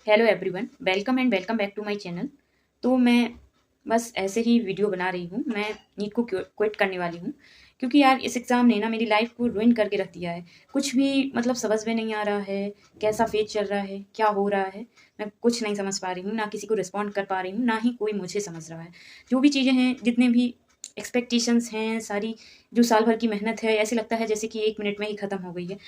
Hello everyone, welcome back to my channel. तो मैं बस ऐसे ही वीडियो बना रही हूँ। मैं नीट को क्विट करने वाली हूँ क्योंकि यार इस एग्ज़ाम ने ना मेरी लाइफ को रुइन करके रख दिया है। कुछ भी मतलब समझ में नहीं आ रहा है, कैसा फेज चल रहा है, क्या हो रहा है, मैं कुछ नहीं समझ पा रही हूँ। ना किसी को रिस्पॉन्ड कर पा रही हूँ, ना ही कोई मुझे समझ रहा है। जो भी चीज़ें हैं, जितने भी एक्सपेक्टेशंस हैं, सारी जो साल भर की मेहनत है, ऐसे लगता है जैसे कि 1 मिनट में ही ख़त्म हो गई है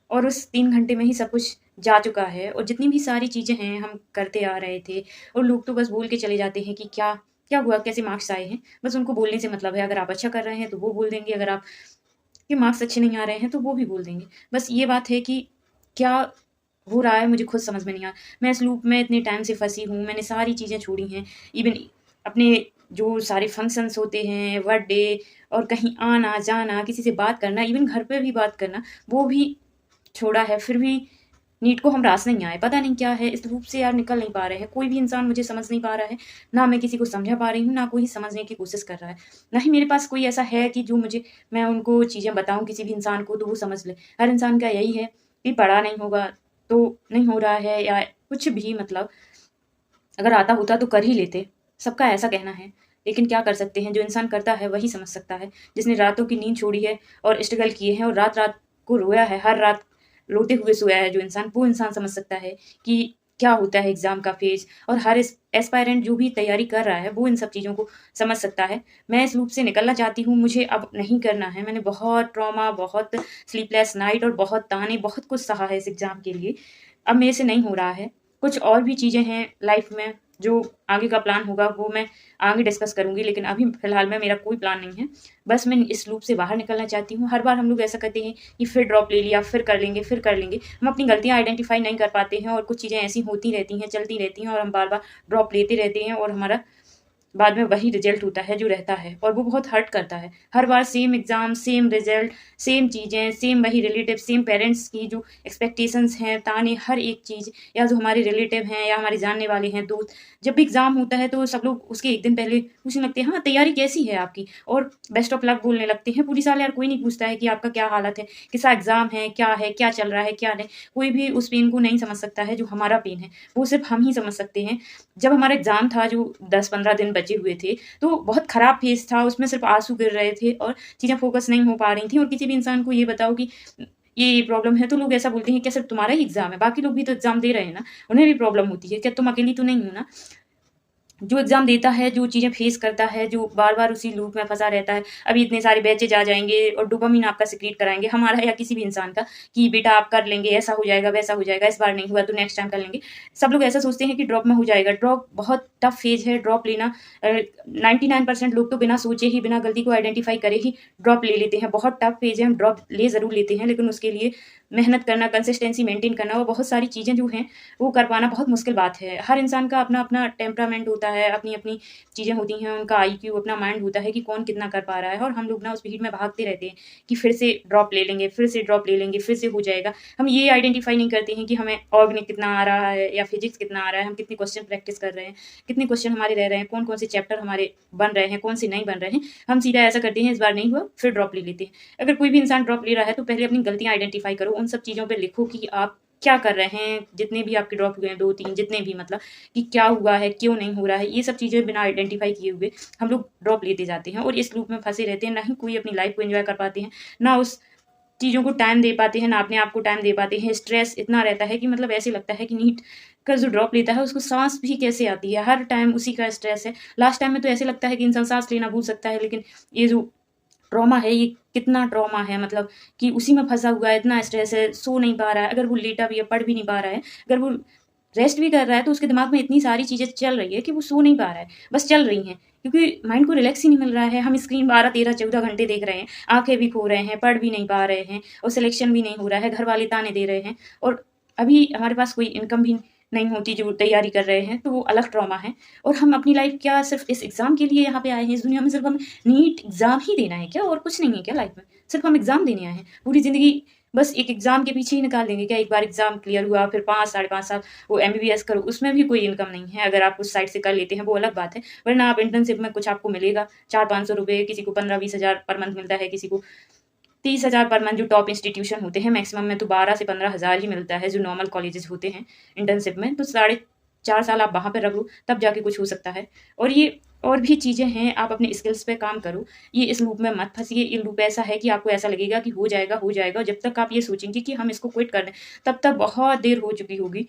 और उस 3 घंटे में ही सब कुछ जा चुका है। और जितनी भी सारी चीज़ें हैं हम करते आ रहे थे और लोग तो बस बोल के चले जाते हैं कि क्या क्या हुआ, कैसे मार्क्स आए हैं। बस उनको बोलने से मतलब है। अगर आप अच्छा कर रहे हैं तो वो बोल देंगे, अगर आपके मार्क्स अच्छे नहीं आ रहे हैं तो वो भी बोल देंगे। बस ये बात है कि क्या हो रहा है मुझे खुद समझ में नहीं आ। मैं इस लूप में इतने टाइम से फंसी हूँ, मैंने सारी चीज़ें छोड़ी हैं। इवन अपने जो सारे फंक्शंस होते हैं, बर्थडे और कहीं आना जाना, किसी से बात करना, इवन घर पे भी बात करना, वो भी छोड़ा है। फिर भी नीट को हम रास नहीं आए। पता नहीं क्या है, इस लूप से यार निकल नहीं पा रहे हैं। कोई भी इंसान मुझे समझ नहीं पा रहा है। ना मैं किसी को समझा पा रही हूँ, ना कोई समझने की कोशिश कर रहा है। ना ही मेरे पास कोई ऐसा है कि जो मुझे मैं उनको चीज़ें बताऊँ किसी भी इंसान को तो वो समझ ले। हर इंसान का यही है कि पढ़ा नहीं होगा तो नहीं हो रहा है, या कुछ भी मतलब अगर आता होता तो कर ही लेते। सबका ऐसा कहना है। लेकिन क्या कर सकते हैं, जो इंसान करता है वही समझ सकता है। जिसने रातों की नींद छोड़ी है और स्ट्रगल किए हैं और रात-रात को रोया है, हर रात रोते हुए सोया है जो इंसान, वो इंसान समझ सकता है कि क्या होता है एग्ज़ाम का फ़ेज़। और हर एस्पायरेंट जो भी तैयारी कर रहा है, वो इन सब चीज़ों को समझ सकता है। मैं इस लूप से निकलना चाहती हूँ, मुझे अब नहीं करना है। मैंने बहुत ट्रॉमा, बहुत स्लीपलेस नाइट और बहुत ताने, बहुत कुछ सहा है इस एग्ज़ाम के लिए। अब मेरे से नहीं हो रहा है। कुछ और भी चीज़ें हैं लाइफ़ में, जो आगे का प्लान होगा वो मैं आगे डिस्कस करूँगी, लेकिन अभी फ़िलहाल में मेरा कोई प्लान नहीं है। बस मैं इस लूप से बाहर निकलना चाहती हूँ। हर बार हम लोग ऐसा करते हैं कि फिर ड्रॉप ले लिया, फिर कर लेंगे, फिर कर लेंगे। हम अपनी गलतियाँ आइडेंटिफ़ाई नहीं कर पाते हैं और कुछ चीज़ें ऐसी होती रहती हैं, चलती रहती हैं और हम बार-बार ड्रॉप लेते रहते हैं और हमारा बाद में वही रिजल्ट होता है जो रहता है और वो बहुत हर्ट करता है। हर बार same exam, same result, same चीज़ें, सेम वही रिलेटिव, सेम पेरेंट्स की जो एक्सपेक्टेशंस हैं, ताने, हर एक चीज़, या जो हमारे रिलेटिव हैं या हमारे जानने वाले हैं, दोस्त। जब भी एग्ज़ाम होता है तो सब लोग उसके 1 दिन पहले पूछने लगते हैं, हाँ, तैयारी कैसी है आपकी? और बेस्ट ऑफ लक बोलने लगते हैं। पूरी साल यार कोई नहीं पूछता है कि आपका क्या हालत है, कैसा एग्ज़ाम है, क्या चल रहा है, क्या नहीं। कोई भी उस पेन को नहीं समझ सकता है जो हमारा पेन है, वो सिर्फ़ हम ही समझ सकते हैं। जब हमारा एग्ज़ाम था, जो 10-15 दिन बचे हुए थे, तो बहुत ख़राब फ़ेज़ था, उसमें सिर्फ़ आँसू गिर रहे थे और चीज़ें फ़ोकस नहीं हो पा रही थी। और किसी भी इंसान को ये बताओ कि ये प्रॉब्लम है, तो लोग ऐसा बोलते हैं, क्या सिर्फ़ तुम्हारा ही एग्ज़ाम है? बाकी लोग भी तो एग्ज़ाम दे रहे हैं ना, उन्हें भी प्रॉब्लम होती है, क्या तुम अकेली तो नहीं हो ना? जो एग्ज़ाम देता है, जो चीज़ें फेस करता है, जो बार-बार उसी लूप में फँसा रहता है, अभी इतने सारे बैचेज़ आ जाएँगे और डोपामाइन आपका सीक्रेट कराएँगे, हमारा या किसी भी इंसान का, कि बेटा आप कर लेंगे, ऐसा हो जाएगा, वैसा हो जाएगा, इस बार नहीं हुआ तो नेक्स्ट टाइम कर लेंगे। सब लोग ऐसा सोचते हैं कि ड्रॉप में हो जाएगा। ड्रॉप बहुत टफ फ़ेज़ है, ड्रॉप लेना 99% लोग तो बिना सोचे ही, बिना गलती को आइडेंटिफ़ाई करे ही ड्रॉप ले लेते हैं। बहुत टफ फ़ेज़ है, हम ड्रॉप ले ज़रूर लेते हैं, लेकिन उसके लिए मेहनत करना, कंसिस्टेंसी मेंटेन करना और बहुत सारी चीज़ें जो हैं, वो कर पाना बहुत मुश्किल बात है। हर इंसान का अपना-अपना टेम्परामेंट होता है, अपनी-अपनी चीज़ें होती हैं, उनका आईक्यू, अपना माइंड होता है कि कौन कितना कर पा रहा है। और हम लोग ना उस भीड़ में भागते रहते हैं कि फिर से ड्रॉप ले लेंगे, फिर से ड्रॉप ले लेंगे, फिर से हो जाएगा। हम ये आइडेंटिफ़ाई नहीं करते हैं कि हमें ऑर्गेनिक कितना आ रहा है या फिज़िक्स कितना आ रहा है, हम कितने क्वेश्चन प्रैक्टिस कर रहे हैं, कितने क्वेश्चन हमारे रह रहे हैं, कौन-कौन से चैप्टर हमारे बन रहे हैं, कौन से नहीं बन रहे हैं। हम सीधा ऐसा करते हैं, इस बार नहीं हुआ, फिर ड्रॉप ले लेते हैं। अगर कोई भी इंसान ड्रॉप ले रहा है तो पहले अपनी गलतियाँ आइडेंटिफ़ाई करो, उन सब चीज़ों पे लिखो कि आप क्या कर रहे हैं, जितने भी आपके ड्रॉप हुए हैं, 2-3 जितने भी मतलब, कि क्या हुआ है, क्यों नहीं हो रहा है। ये सब चीज़ें बिना आइडेंटिफ़ाई किए हुए हम लोग ड्रॉप लेते जाते हैं और इस लूप में फँसे रहते हैं। ना ही कोई अपनी लाइफ़ को एन्जॉय कर पाते हैं, ना उस चीज़ों को टाइम दे पाते हैं, ना अपने आप को टाइम दे पाते हैं। स्ट्रेस इतना रहता है कि मतलब ऐसे लगता है कि नीट का जो ड्रॉप लेता है उसको साँस भी कैसे आती है, हर टाइम उसी का स्ट्रेस है। लास्ट टाइम में तो ऐसे लगता है कि इंसान साँस लेना भूल सकता है, लेकिन ये जो ट्रॉमा है, ये कितना ट्रॉमा है, मतलब कि उसी में फँसा हुआ है, इतना स्ट्रेस है, सो नहीं पा रहा है। अगर वो लेटा भी है, पढ़ भी नहीं पा रहा है, अगर वो रेस्ट भी कर रहा है तो उसके दिमाग में इतनी सारी चीज़ें चल रही है कि वो सो नहीं पा रहा है, बस चल रही हैं। क्योंकि माइंड को रिलैक्स ही नहीं मिल रहा है। हम स्क्रीन 12, 13, 14 घंटे देख रहे हैं, आँखें भी खो रहे हैं, पढ़ भी नहीं पा रहे हैं और सिलेक्शन भी नहीं हो रहा है, घर वाले ताने दे रहे हैं और अभी हमारे पास कोई इनकम भी नहीं होती जो तैयारी कर रहे हैं, तो वो अलग ट्रॉमा है। और हम अपनी लाइफ़ क्या सिर्फ़ इस एग्ज़ाम के लिए यहाँ पे आए हैं इस दुनिया में, सिर्फ़ हमें नीट एग्ज़ाम ही देना है क्या, और कुछ नहीं है क्या लाइफ़ में? सिर्फ़ हम एग्ज़ाम देने आए हैं। पूरी ज़िंदगी बस एक एग्ज़ाम के पीछे ही निकाल देंगे क्या? एक बार एग्ज़ाम क्लियर हुआ, फिर 5 साढ़े 5 साल वो एमबीबीएस करो, उसमें भी कोई इनकम नहीं है। अगर आप उस साइड से कर लेते हैं वो अलग बात है, वरना आप इंटर्नशिप में कुछ आपको मिलेगा, 400-500 रुपए, किसी को 15-20 हज़ार पर मंथ मिलता है, किसी को 30,000 पर मंथ जो टॉप इंस्टीट्यूशन होते हैं, मैक्सिमम में तो 12 से 15,000 ही मिलता है जो नॉर्मल कॉलेजेस होते हैं इंटर्नशिप में। तो 4.5 साल आप वहाँ पे रख लो, तब जाके कुछ हो सकता है। और ये और भी चीज़ें हैं, आप अपने स्किल्स पे काम करो। ये इस लूप में मत फँसिए। ये लूप ऐसा है कि आपको ऐसा लगेगा कि हो जाएगा, हो जाएगा। जब तक आप ये सोचेंगे कि हम इसको क्विट कर दें, तब तक बहुत देर हो चुकी होगी।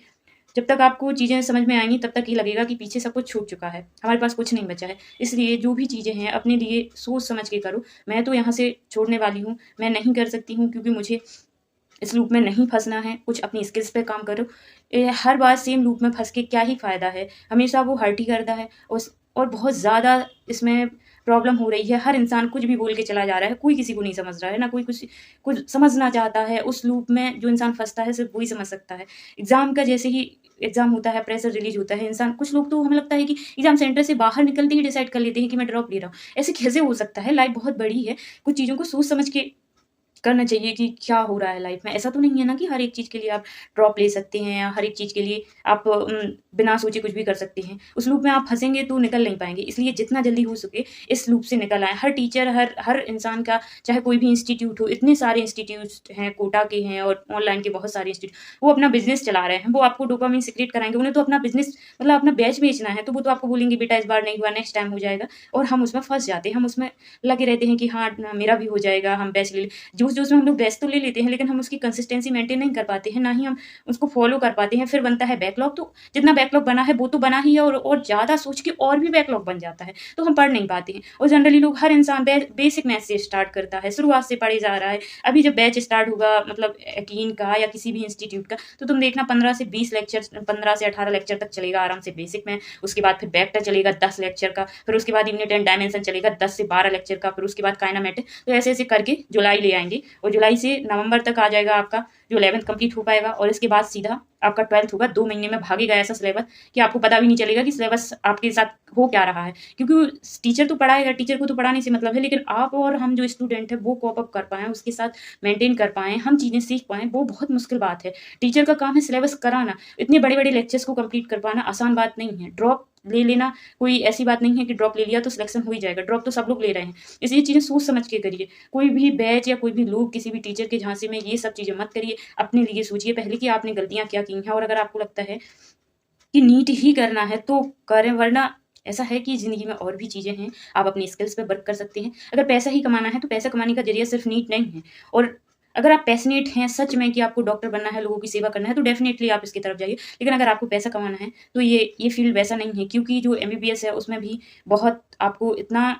जब तक आपको चीज़ें समझ में आएँगी, तब तक ये लगेगा कि पीछे सब कुछ छूट चुका है, हमारे पास कुछ नहीं बचा है। इसलिए जो भी चीज़ें हैं, अपने लिए सोच समझ के करो। मैं तो यहाँ से छोड़ने वाली हूँ, मैं नहीं कर सकती हूँ, क्योंकि मुझे इस लूप में नहीं फँसना है। कुछ अपनी स्किल्स पे काम करो। हर बार सेम लूप में फँस के क्या ही फ़ायदा है? हमेशा वो हर्ट ही करता है। और बहुत ज़्यादा इसमें प्रॉब्लम हो रही है। हर इंसान कुछ भी बोल के चला जा रहा है, कोई किसी को नहीं समझ रहा है, ना कोई कुछ समझना चाहता है। उस लूप में जो इंसान फँसता है, सिर्फ़ वही समझ सकता है। एग्ज़ाम का जैसे ही एग्ज़ाम होता है, प्रेशर रिलीज़ होता है, इंसान कुछ लोग तो हमें लगता है कि एग्ज़ाम सेंटर से बाहर निकलते ही डिसाइड कर लेते हैं कि मैं ड्रॉप ले रहा हूँ। ऐसे कैसे हो सकता है? लाइफ़ बहुत बड़ी है, कुछ चीज़ों को सोच समझ के करना चाहिए कि क्या हो रहा है लाइफ में। ऐसा तो नहीं है ना कि हर एक चीज़ के लिए आप ड्रॉप ले सकते हैं, या हर एक चीज़ के लिए आप बिना सोचे कुछ भी कर सकते हैं। उस लूप में आप फँसेंगे तो निकल नहीं पाएँगे। इसलिए जितना जल्दी हो सके इस लूप से निकल आएँ। हर टीचर, हर इंसान का, चाहे कोई भी इंस्टीट्यूट हो, इतने सारे इंस्टीट्यूट्स हैं, कोटा के हैं और ऑनलाइन के बहुत सारे इंस्टीट्यूट, वो अपना बिज़नेस चला रहे हैं। वो आपको डोपामाइन सिक्रेट कराएँगे। उन्हें तो अपना बिज़नेस, मतलब अपना बैच बेचना है, तो वो तो आपको बोलेंगे बेटा इस बार नहीं हुआ, नेक्स्ट टाइम हो जाएगा। और हम उसमें फँस जाते हैं। हम उसमें लगे रहते हैं कि हाँ, मेरा भी हो जाएगा, हम बैच ले लें। जोश-जोश में हम लोग बैच तो ले लेते हैं, लेकिन हम उसकी कंसिस्टेंसी मेंटेन नहीं कर पाते हैं, ना ही हम उसको फॉलो कर पाते हैं। फिर बनता है बैकलॉग। तो जितना बैकलॉग बना है वो तो बना ही है, और ज़्यादा सोच के और भी बैकलॉग बन जाता है, तो हम पढ़ नहीं पाते हैं। और जनरली लोग, हर इंसान बेसिक मैथ से स्टार्ट करता है, शुरुआत से पढ़े जा रहा है। अभी जब बैच स्टार्ट होगा, मतलब कीन का या किसी भी इंस्टीट्यूट का, तो तुम देखना 15 से 20 लेक्चर, 15 से 18 लेक्चर तक चलेगा आराम से बेसिक में। उसके बाद फिर बैक्टर चलेगा 10 लेक्चर का, फिर उसके बाद यूनिट एंड डायमेंशन चलेगा 10 से 12 लेक्चर का, फिर उसके बाद काइनेमेटिक। तो ऐसे ऐसे करके जुलाई ले आएंगे, और जुलाई से नवंबर तक आ जाएगा आपका जो 11th कंप्लीट हो पाएगा। और इसके बाद सीधा आपका 12th होगा। 2 महीने में भागेगा ऐसा सिलेबस कि आपको पता भी नहीं चलेगा कि सिलेबस आपके साथ हो क्या रहा है। क्योंकि टीचर तो पढ़ाएगा, टीचर को तो पढ़ाने से मतलब है, लेकिन आप और हम जो स्टूडेंट है वो कॉप अप कर पाएँ, उसके साथ मेंटेन कर पाएँ, हम चीज़ें सीख पाएँ, वो बहुत मुश्किल बात है। टीचर का काम है सिलेबस कराना। इतने बड़े-बड़े लेक्चर्स को कंप्लीट कर पाना आसान बात नहीं है। ड्रॉप ले लेना कोई ऐसी बात नहीं है कि ड्रॉप ले लिया तो सिलेक्शन हो ही जाएगा। ड्रॉप तो सब लोग ले रहे हैं। इसलिए चीज़ें सोच समझ के करिए। कोई भी बैच या कोई भी लोग, किसी भी टीचर के झांसे में ये सब चीज़ें मत करिए। अपने लिए सोचिए पहले कि आपने गलतियाँ क्या की हैं, और अगर आपको लगता है कि नीट ही करना है तो करें, वरना ऐसा है कि ज़िंदगी में और भी चीज़ें हैं, आप अपनी स्किल्स पे वर्क कर सकते हैं। अगर पैसा ही कमाना है तो पैसा कमाने का ज़रिया सिर्फ नीट नहीं है। और अगर आप पैशनेट हैं सच में कि आपको डॉक्टर बनना है, लोगों की सेवा करना है, तो डेफ़िनेटली आप इसकी तरफ जाइए। लेकिन अगर आपको पैसा कमाना है तो ये फ़ील्ड वैसा नहीं है, क्योंकि जो एमबीबीएस है उसमें भी बहुत आपको इतना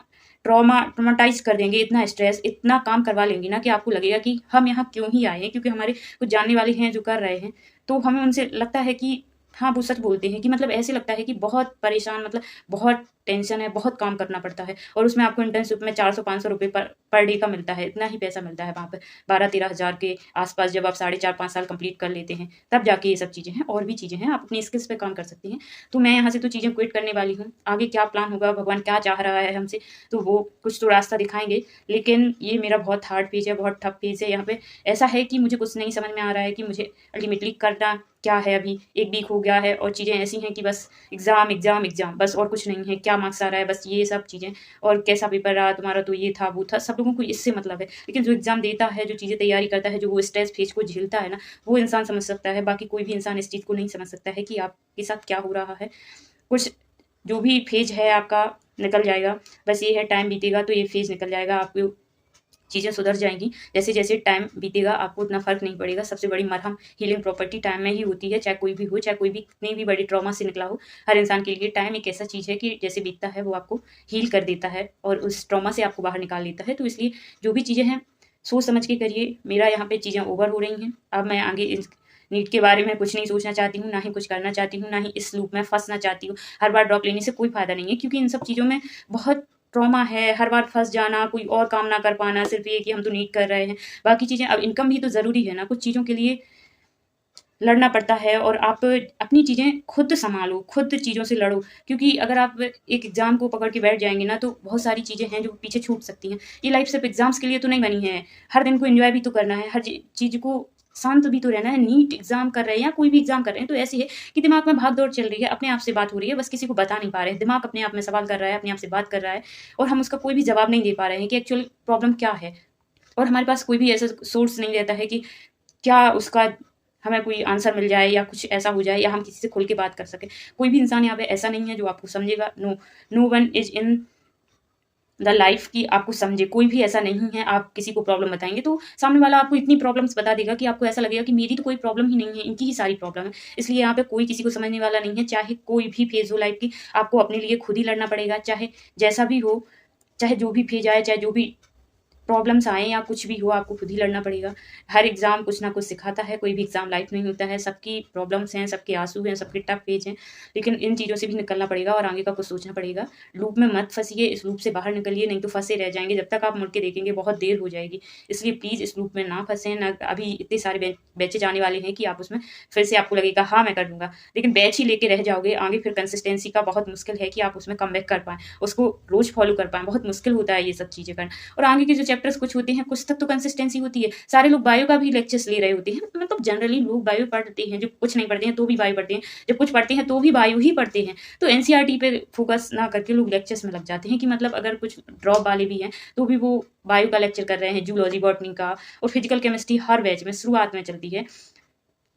ट्रॉमाटाइज़ कर देंगे, इतना स्ट्रेस, इतना काम करवा लेंगे ना कि आपको लगेगा कि हम यहाँ क्यों ही आए हैं, क्योंकि हमारे कुछ जानने वाले हैं जो कर रहे हैं। तो हमें उनसे लगता है कि हाँ, वो सच बोलते हैं, कि मतलब ऐसे लगता है कि बहुत परेशान, मतलब बहुत टेंशन है, बहुत काम करना पड़ता है, और उसमें आपको इंटर्नशिप में 400-500 रुपए पर डे का मिलता है। इतना ही पैसा मिलता है वहाँ पे। 12-13 हज़ार के आस-पास जब आप साढ़े 4-5 साल कंप्लीट कर लेते हैं, तब जाके ये सब चीज़ें हैं। और भी चीज़ें हैं, आप अपनी स्किल्स पे काम कर सकते हैं। तो मैं यहाँ से तो चीज़ें क्विट करने वाली हूँ। आगे क्या प्लान होगा, भगवान क्या चाह रहा है हमसे, तो वो कुछ तो रास्ता दिखाएँगे। लेकिन ये मेरा बहुत हार्ड फेज़ है, बहुत टफ फेज़ है। यहाँ पे ऐसा है कि मुझे कुछ नहीं समझ में आ रहा है कि मुझे अल्टीमेटली करना क्या है। अभी 1 वीक हो गया है और चीज़ें ऐसी हैं कि बस एग्ज़ाम, एग्ज़ाम, एग्ज़ाम, बस और कुछ नहीं है। क्या मार्क्स आ रहा है, बस ये सब चीज़ें, और कैसा पेपर रहा तुम्हारा, तो ये था, वो था। सब लोगों को इससे मतलब है। लेकिन जो एग्ज़ाम देता है, जो चीज़ें तैयारी करता है, जो वो स्ट्रेस फेज़ को झेलता है ना, वो इंसान समझ सकता है। बाकी कोई भी इंसान इस चीज़ को नहीं समझ सकता है कि आपके साथ क्या हो रहा है। कुछ जो भी फेज़ है आपका निकल जाएगा। बस ये है, टाइम बीतेगा तो ये फेज़ निकल जाएगा। आपको चीज़ें सुधर जाएँगी। जैसे-जैसे टाइम बीतेगा आपको उतना फ़र्क नहीं पड़ेगा। सबसे बड़ी मरहम, हीलिंग प्रॉपर्टी टाइम में ही होती है, चाहे कोई भी हो, चाहे कोई भी कितनी भी बड़ी ट्रॉमा से निकला हो। हर इंसान के लिए टाइम एक ऐसा चीज़ है कि जैसे बीतता है वो आपको हील कर देता है, और उस ट्रॉमा से आपको बाहर निकाल लेता है। तो इसलिए जो भी चीज़ें हैं, सोच समझ के करिए। मेरा यहाँ पे चीज़ें ओवर हो रही हैं। अब मैं आगे इस नीट के बारे में कुछ नहीं सोचना चाहती हूँ, ना ही कुछ करना चाहती हूँ, ना ही इस लूप में फँसना चाहती हूँ। हर बार ड्रॉप लेने से कोई फ़ायदा नहीं है, क्योंकि इन सब चीज़ों में बहुत ट्रॉमा है। हर बार फँस जाना, कोई और काम ना कर पाना, सिर्फ़ ये कि हम तो नीट कर रहे हैं। बाकी चीज़ें, अब इनकम भी तो ज़रूरी है ना, कुछ चीज़ों के लिए लड़ना पड़ता है, और आप अपनी चीज़ें खुद सँभालो, खुद चीज़ों से लड़ो। क्योंकि अगर आप एक एग्ज़ाम को पकड़ के बैठ जाएँगे ना, तो बहुत सारी चीज़ें हैं जो पीछे छूट सकती हैं। ये लाइफ़ सिर्फ़ एग्ज़ाम्स के लिए तो नहीं बनी है। हर दिन को एन्जॉय भी तो करना है, हर चीज़ को शांत भी तो रहना है। नीट एग्ज़ाम कर रहे हैं या कोई भी एग्ज़ाम कर रहे हैं, तो ऐसी है कि दिमाग में भाग-दौड़ चल रही है, अपने आप से बात हो रही है, बस किसी को बता नहीं पा रहे हैं। दिमाग अपने आप में सवाल कर रहा है, अपने आप से बात कर रहा है, और हम उसका कोई भी जवाब नहीं दे पा रहे हैं कि एक्चुअल प्रॉब्लम क्या है। और हमारे पास कोई भी ऐसा सोर्स नहीं रहता है कि क्या उसका हमें कोई आंसर मिल जाए या कुछ ऐसा हो जाए या हम किसी से खुल के बात कर सकें। कोई भी इंसान यहाँ पे ऐसा नहीं है जो आपको समझेगा। No, no one is in the life की आपको समझे। कोई भी ऐसा नहीं है, आप किसी को प्रॉब्लम बताएंगे तो सामने वाला आपको इतनी प्रॉब्लम्स बता देगा कि आपको ऐसा लगेगा कि मेरी तो कोई प्रॉब्लम ही नहीं है, इनकी ही सारी प्रॉब्लम है। इसलिए यहाँ पे कोई किसी को समझने वाला नहीं है। चाहे कोई भी फेज हो लाइफ की, आपको अपने लिए खुद ही लड़ना पड़ेगा। चाहे जैसा भी हो, चाहे जो भी फेज आए, चाहे जो भी प्रॉब्लम्स आए या कुछ भी हो, आपको खुद ही लड़ना पड़ेगा। हर एग्जाम कुछ ना कुछ सिखाता है, कोई भी एग्जाम लाइफ नहीं होता है। सबकी प्रॉब्लम्स हैं, सबके आंसू हैं, सबके टफ पेज हैं, लेकिन इन चीज़ों से भी निकलना पड़ेगा और आगे का कुछ सोचना पड़ेगा। लूप में मत फंसिए, इस लूप से बाहर निकलिए, नहीं तो फंसे रह जाएंगे। जब तक आप मुड़ के देखेंगे बहुत देर हो जाएगी। इसलिए प्लीज़ इस लूप में ना फंसें ना। अभी इतने सारे बैचेज आने वाले हैं कि आप उसमें फिर से आपको लगेगा हाँ मैं कर दूंगा, लेकिन बैच ही लेके रह जाओगे। आगे फिर कंसिस्टेंसी का बहुत मुश्किल है कि आप उसमें कम बैक कर पाएँ, उसको रोज फॉलो कर पाएँ। बहुत मुश्किल होता है ये सब चीज़ें करना। और आगे के जो चैप्टर्स कुछ होते हैं, कुछ तक तो कंसिस्टेंसी होती है। सारे लोग बायो का भी लेक्चर्स ले रहे होते हैं, मतलब जनरली लोग बायो पढ़ते हैं, जो कुछ नहीं पढ़ते हैं तो भी बायो पढ़ते हैं, जब कुछ पढ़ते हैं तो भी बायो ही पढ़ते हैं। तो एनसीईआरटी पे फोकस ना करके लोग लेक्चर्स में लग जाते हैं कि मतलब अगर कुछ ड्रॉप वाले भी हैं तो भी वो बायो का लेक्चर कर रहे हैं, जूलॉजी, बॉटनी का। और फिजिकल केमिस्ट्री हर बैच में शुरुआत में चलती है।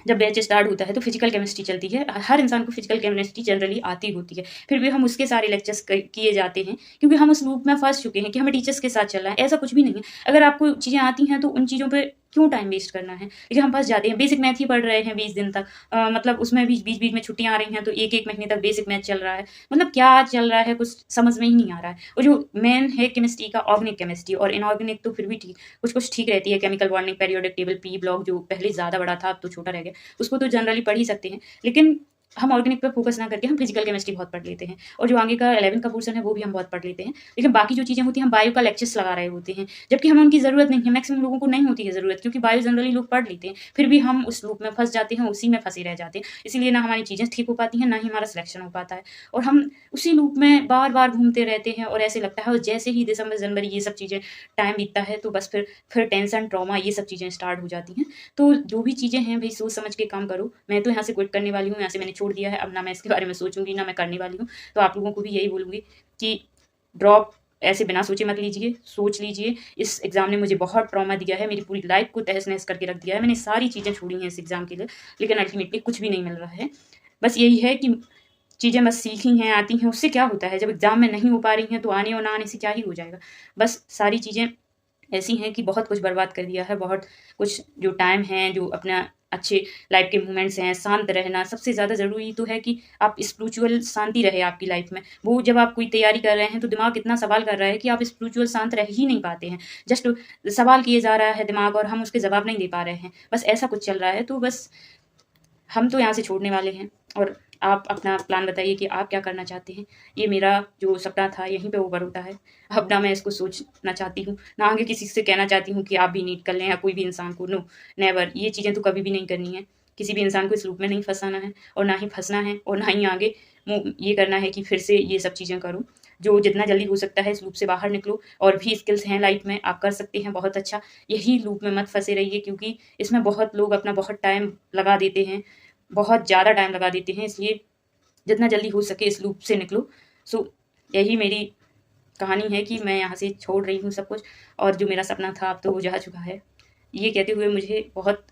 जब बैच स्टार्ट होता है तो फिजिकल केमिस्ट्री चलती है। हर इंसान को फिजिकल केमिस्ट्री जनरली आती होती है, फिर भी हम उसके सारे लेक्चर्स किए जाते हैं क्योंकि हम उस लूप में फंस चुके हैं कि हमें टीचर्स के साथ चलना है। ऐसा कुछ भी नहीं है। अगर आपको चीज़ें आती हैं तो उन चीज़ों पर क्यों टाइम वेस्ट करना है। लेकिन हम फंस जाते हैं। बेसिक मैथ ही पढ़ रहे हैं 20 दिन तक, मतलब उसमें भी बीच बीच में छुट्टियां आ रही हैं तो एक एक महीने तक बेसिक मैथ चल रहा है। मतलब क्या चल रहा है कुछ समझ में ही नहीं आ रहा है। और जो मेन है केमिस्ट्री का, ऑर्गेनिक केमिस्ट्री, और इनऑर्गेनिक तो फिर भी ठीक कुछ कुछ ठीक रहती है। Chemical bonding, periodic table, P block जो पहले ज़्यादा बड़ा था अब तो छोटा रह गया, उसको तो जनरली पढ़ ही सकते हैं। लेकिन हम ऑर्गेनिक पे फोकस ना करके हम फिजिकल केमिस्ट्री बहुत पढ़ लेते हैं, और जो आगे का 11 का पोर्शन है वो भी हम बहुत पढ़ लेते हैं। लेकिन बाकी जो चीज़ें होती हैं हम बायो का लेक्चर्स लगा रहे होते हैं, जबकि हमें उनकी ज़रूरत नहीं है। मैक्सिमम लोगों को नहीं होती है ज़रूरत, क्योंकि बायो जनरली लोग पढ़ लेते हैं। फिर भी हम उस लूप में फंस जाते हैं, उसी में फंसे रह जाते हैं। इसीलिए ना हमारी चीज़ें ठीक हो पाती हैं, ना ही हमारा सिलेक्शन हो पाता है, और हम उसी लूप में बार बार घूमते रहते हैं। और ऐसे लगता है, और जैसे ही दिसंबर जनवरी ये सब चीज़ें टाइम बीतता है तो बस फिर टेंशन, ट्रॉमा, ये सब चीज़ें स्टार्ट हो जाती हैं। तो जो भी चीज़ें हैं भाई सोच समझ के काम करो। मैं तो यहाँ से क्विट करने वाली हूँ, यहाँ से मैंने छोड़ दिया है। अब ना मैं इसके बारे में सोचूंगी, ना मैं करने वाली हूँ। तो आप लोगों को भी यही बोलूँगी कि ड्रॉप ऐसे बिना सोचे मत लीजिए, सोच लीजिए। इस एग्ज़ाम ने मुझे बहुत ट्रॉमा दिया है, मेरी पूरी लाइफ को तहस नहस करके रख दिया है। मैंने सारी चीज़ें छोड़ी हैं इस एग्ज़ाम के लिए, लेकिन अल्टीमेटली कुछ भी नहीं मिल रहा है। बस यही है कि चीज़ें बस सीखी हैं, आती हैं, उससे क्या होता है। जब एग्ज़ाम में नहीं हो पा रही हैं तो आने और ना आने से क्या ही हो जाएगा। बस सारी चीज़ें ऐसी हैं कि बहुत कुछ बर्बाद कर दिया है, बहुत कुछ जो टाइम है, जो अपना अच्छे लाइफ के मोमेंट्स हैं, शांत रहना। सबसे ज़्यादा ज़रूरी तो है कि आप स्पिरिचुअल शांति रहे आपकी लाइफ में। वो जब आप कोई तैयारी कर रहे हैं तो दिमाग इतना सवाल कर रहा है कि आप स्पिरिचुअल शांत रह ही नहीं पाते हैं। जस्ट सवाल किए जा रहा है दिमाग और हम उसके जवाब नहीं दे पा रहे हैं। बस ऐसा कुछ चल रहा है। तो बस हम तो यहाँ से छोड़ने वाले हैं, और आप अपना प्लान बताइए कि आप क्या करना चाहते हैं। ये मेरा जो सपना था यहीं पे ओवर होता है। अब ना मैं इसको सोचना चाहती हूँ, ना आगे किसी से कहना चाहती हूँ कि आप भी नीट कर लें, या कोई भी इंसान को। No, never. ये चीज़ें तो कभी भी नहीं करनी है। किसी भी इंसान को इस लूप में नहीं फंसाना है, और ना ही फंसना है, और ना ही आगे ये करना है कि फिर से ये सब चीज़ें करूँ। जो जितना जल्दी हो सकता है इस लूप से बाहर निकलो। और भी स्किल्स हैं लाइफ में, आप कर सकते हैं बहुत अच्छा। यही लूप में मत फंसे रहिए, क्योंकि इसमें बहुत लोग अपना बहुत टाइम लगा देते हैं, बहुत ज़्यादा टाइम लगा देते हैं। इसलिए जितना जल्दी हो सके इस लूप से निकलो। सो यही मेरी कहानी है कि मैं यहाँ से छोड़ रही हूँ सब कुछ, और जो मेरा सपना था अब तो वो जा चुका है। ये कहते हुए मुझे बहुत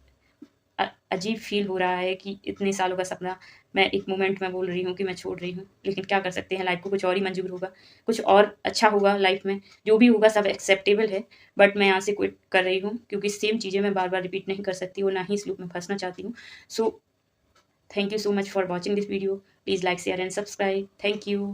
अजीब फील हो रहा है कि इतने सालों का सपना मैं एक मोमेंट में बोल रही हूँ कि मैं छोड़ रही हूँ। लेकिन क्या कर सकते हैं, लाइफ को कुछ और ही मंजूर होगा, कुछ और अच्छा होगा लाइफ में। जो भी होगा सब एक्सेप्टेबल है, बट मैं यहाँ से क्विट कर रही हूँ, क्योंकि सेम चीज़ें मैं बार बार रिपीट नहीं कर सकती और ना ही इस लूप में फंसना चाहती हूँ। सो thank you so much for watching this video. Please like, share and subscribe. Thank you.